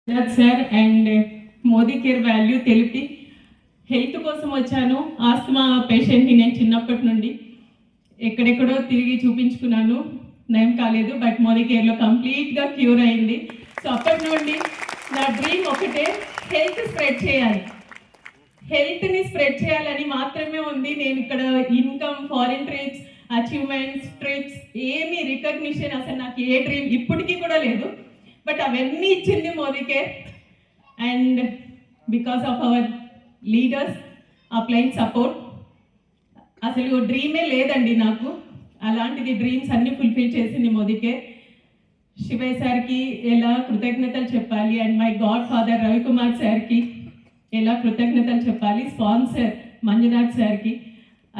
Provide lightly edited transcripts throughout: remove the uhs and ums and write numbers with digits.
Sir and Modi care value తెలిపి health కోసం వచ్చాను. ఆస్తమా పేషెంట్ని నేను చిన్నప్పటి నుండి ఎక్కడెక్కడో తిరిగి చూపించుకున్నాను, నయం కాలేదు. బట్ మోదీ కేర్లో కంప్లీట్గా క్యూర్ అయింది. సో అప్పటి నుండి నా డ్రీమ్ ఒకటే, హెల్త్ స్ప్రెడ్ చేయాలి, హెల్త్ని స్ప్రెడ్ చేయాలని మాత్రమే ఉంది. నేను ఇక్కడ income, foreign trips, achievements, trips ఏమీ రికగ్నిషన్ అసలు నాకు ఏ డ్రీమ్ ఇప్పటికీ కూడా లేదు. బట్ అవన్నీ ఇచ్చింది Modi care. And because of our leaders upline support, అసలు డ్రీమే లేదండి నాకు, అలాంటిది డ్రీమ్స్ అన్నీ ఫుల్ఫిల్ చేసింది మోదీ కేర్. శివయ్య సార్కి ఎలా కృతజ్ఞతలు చెప్పాలి, and my God father Ravikumar సార్కి ఎలా కృతజ్ఞతలు చెప్పాలి, స్పాన్సర్ మంజునాథ్ సార్కి,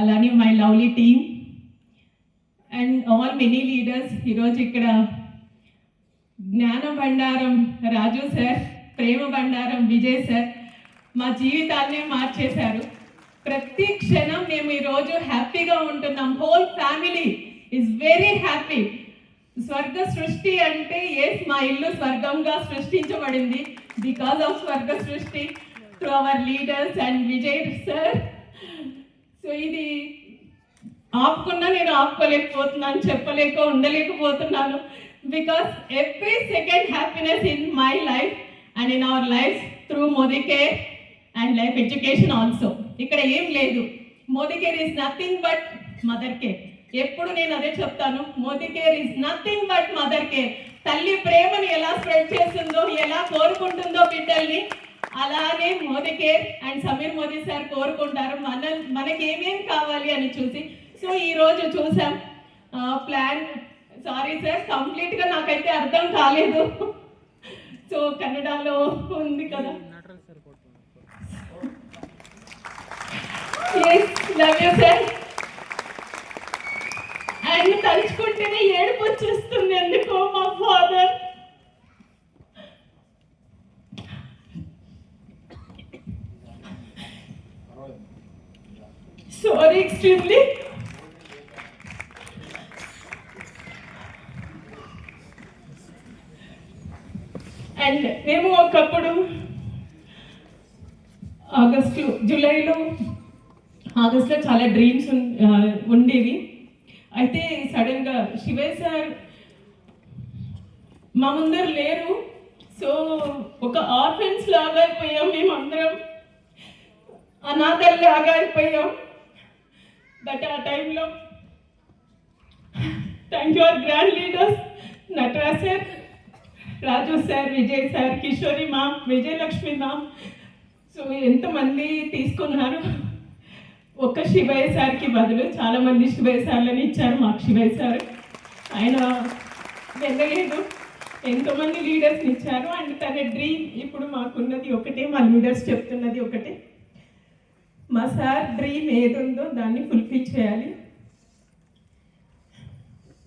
అలానే my lovely team and all many leaders. ఈరోజు ఇక్కడ జ్ఞాన బండారం రాజు సార్, ప్రేమ బండారం విజయ్ సార్ మా జీవితాన్నే మార్చేశారు. ప్రతి క్షణం మేము ఈరోజు హ్యాపీగా ఉంటున్నాం. Whole family is very happy. స్వర్గ సృష్టి అంటే ఎస్, మా ఇల్లు స్వర్గంగా సృష్టించబడింది బికాస్ ఆఫ్ స్వర్గ సృష్టి to our leaders and Vijay sir. So ఇది ఆపుకున్నా నేను ఆపుకోలేకపోతున్నాను, చెప్పలేక ఉండలేకపోతున్నాను. Because every second happiness in my life and in our lives through Modi Care and life education also. ఇక్కడ ఏం లేదు, Modi care is nothing but mother care. ఎప్పుడు నేను అదే చెప్తాను, Modi care is nothing but mother care. తల్లి ప్రేమను ఎలా స్ప్రెడ్ చేస్తుందో, ఎలా కోరుకుంటుందో బిడ్డల్ని, అలానే Modi care and Sameer Modi sir కోరుకుంటారు మనకి ఏమేం కావాలి అని చూసి. సో ఈరోజు చూసాం ప్లాన్. సారీ సార్, కంప్లీట్గా నాకైతే అర్థం కాలేదు. సో కన్నడలో ఉంది కదా. Love you sir. ఆయన తలుచుకుంటేనే ఏడుపు వచ్చేస్తుంది ఎందుకో. మా ఫాదర్ సారీ ఎక్స్ట్రీమ్లీ. అండ్ మేము ఒకప్పుడు ఆగస్టులో చాలా డ్రీమ్స్ ఉండేవి. అయితే సడన్గా శివయ్య సార్ మా ముందర లేరు. సో ఒక ఆర్ఫెన్స్ లాగా అయిపోయాం, మేమందరం అనాథలు లాగా అయిపోయాం. బట్ ఆ టైంలో thank you our grand leaders Nataraj sir, Raju sir, Vijay sir, Kishori ma'am, Vijayalakshmi ma'am. So ఎంతమంది తీసుకున్నారు. ఒక శివయ్య సార్కి బదులు చాలామంది శివయ్య సార్లని ఇచ్చారు మాకు. శివయ్య సార్ ఆయన వెళ్ళలేదు, ఎంతోమంది లీడర్స్ని ఇచ్చారు. అండ్ తన డ్రీమ్ ఇప్పుడు మాకున్నది ఒకటే, మా లీడర్స్ చెప్తున్నది ఒకటే, మా సార్ డ్రీమ్ ఏది ఉందో దాన్ని ఫుల్ఫిల్ చేయాలి.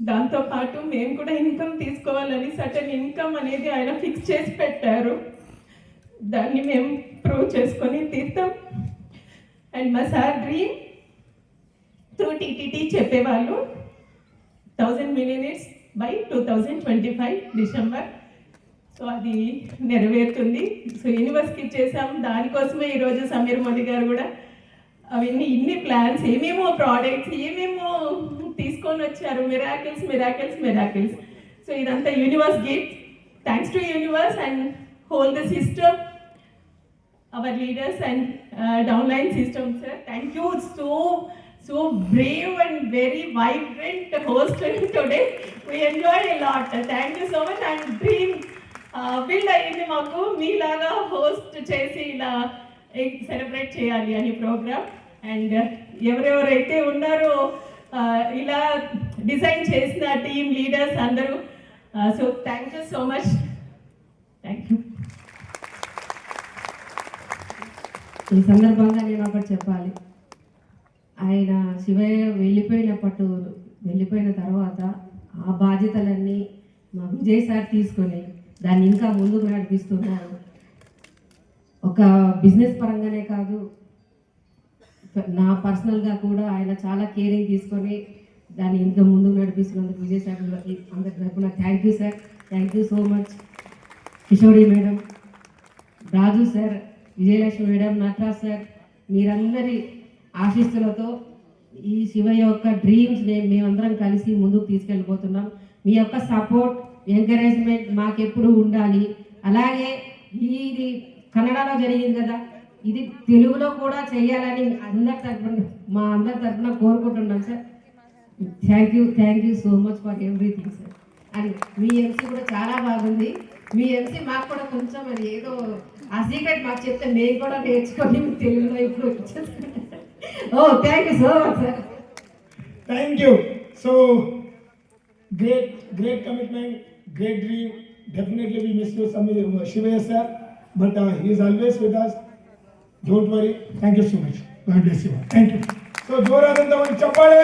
దాంతోపాటు మేము కూడా ఇన్కమ్ తీసుకోవాలని, సర్టన్ ఇన్కమ్ అనేది ఆయన ఫిక్స్ చేసి పెట్టారు. దాన్ని మేము ప్రూవ్ చేసుకొని తీర్థం. అండ్ మా సార్ డ్రీమ్ త్రూ టీటీటీ చెప్పేవాళ్ళు 1000 మిలియనీర్స్ బై 2025 డిసెంబర్. సో అది నెరవేరుతుంది. సో యూనివర్స్కి ఇచ్చేసాం. దానికోసమే ఈరోజు సమీర్ మోదీ గారు కూడా అవన్నీ ఇన్ని ప్లాన్స్, ఏమేమో ప్రోడక్ట్స్, ఏమేమో తీసుకొని వచ్చారు. Miracles miracles miracles. సో ఇదంతా universe gift. Thanks to universe and whole the system, hour leaders and downline system. Sir thank you. So brave and very vibrant host today. We enjoyed a lot. Thank you so much. And dream build అయ్యింది మాకు, మీలాగా host చేసి ఇలా celebrate చేయాలి అని programme. And ఎవరెవరైతే ఉన్నారో ఇలా డిజైన్ చేసిన టీమ్ లీడర్స్ అందరూ, so thank you so much. Thank you. ఈ సందర్భంగా నేను ఒకటి చెప్పాలి. ఆయన శివయ్య వెళ్ళిపోయిన తర్వాత ఆ బాధ్యతలన్నీ మా విజయ్ సార్ తీసుకొని దాన్ని ఇంకా ముందుకు నడిపిస్తున్నారు. ఒక బిజినెస్ పరంగానే కాదు, నా పర్సనల్గా కూడా ఆయన చాలా కేరింగ్ తీసుకొని దాన్ని ఇంకా ముందుకు నడిపిస్తున్నందుకు విజయ్ సార్ అందరి తరపున thank you sir. Thank you so much. Kishori madam, Raju sir, Vijayalakshmi madam, Nataraj sir, మీరందరి ఆశీస్సులతో ఈ శివయ్య యొక్క డ్రీమ్స్ని మేమందరం కలిసి ముందుకు తీసుకెళ్ళిపోతున్నాం. మీ యొక్క సపోర్ట్, ఎంకరేజ్మెంట్ మాకెప్పుడు ఉండాలి. అలాగే ఇది కన్నడలో జరిగింది కదా, ఇది తెలుగులో కూడా చేయాలని మా అందరి తరఫున కోరుకుంటున్నాం sir. Thank you so much for everything sir. And me MC కూడా చాలా బాగుంది. మీ ఎంసీ మాకు కూడా కొంచెం అది ఏదో ఆ సీక్రెట్ మాకు చెప్తే మేము కూడా నేర్చుకొని తెలుగులో ఇప్పుడు thank you so much sir. Thank you. So great commitment, great dream. Definitely we miss you, Shivaya sir, but he is always with us. Don't worry. Thank you so much. God bless you. Thank you. So, Joradanta, one chappale.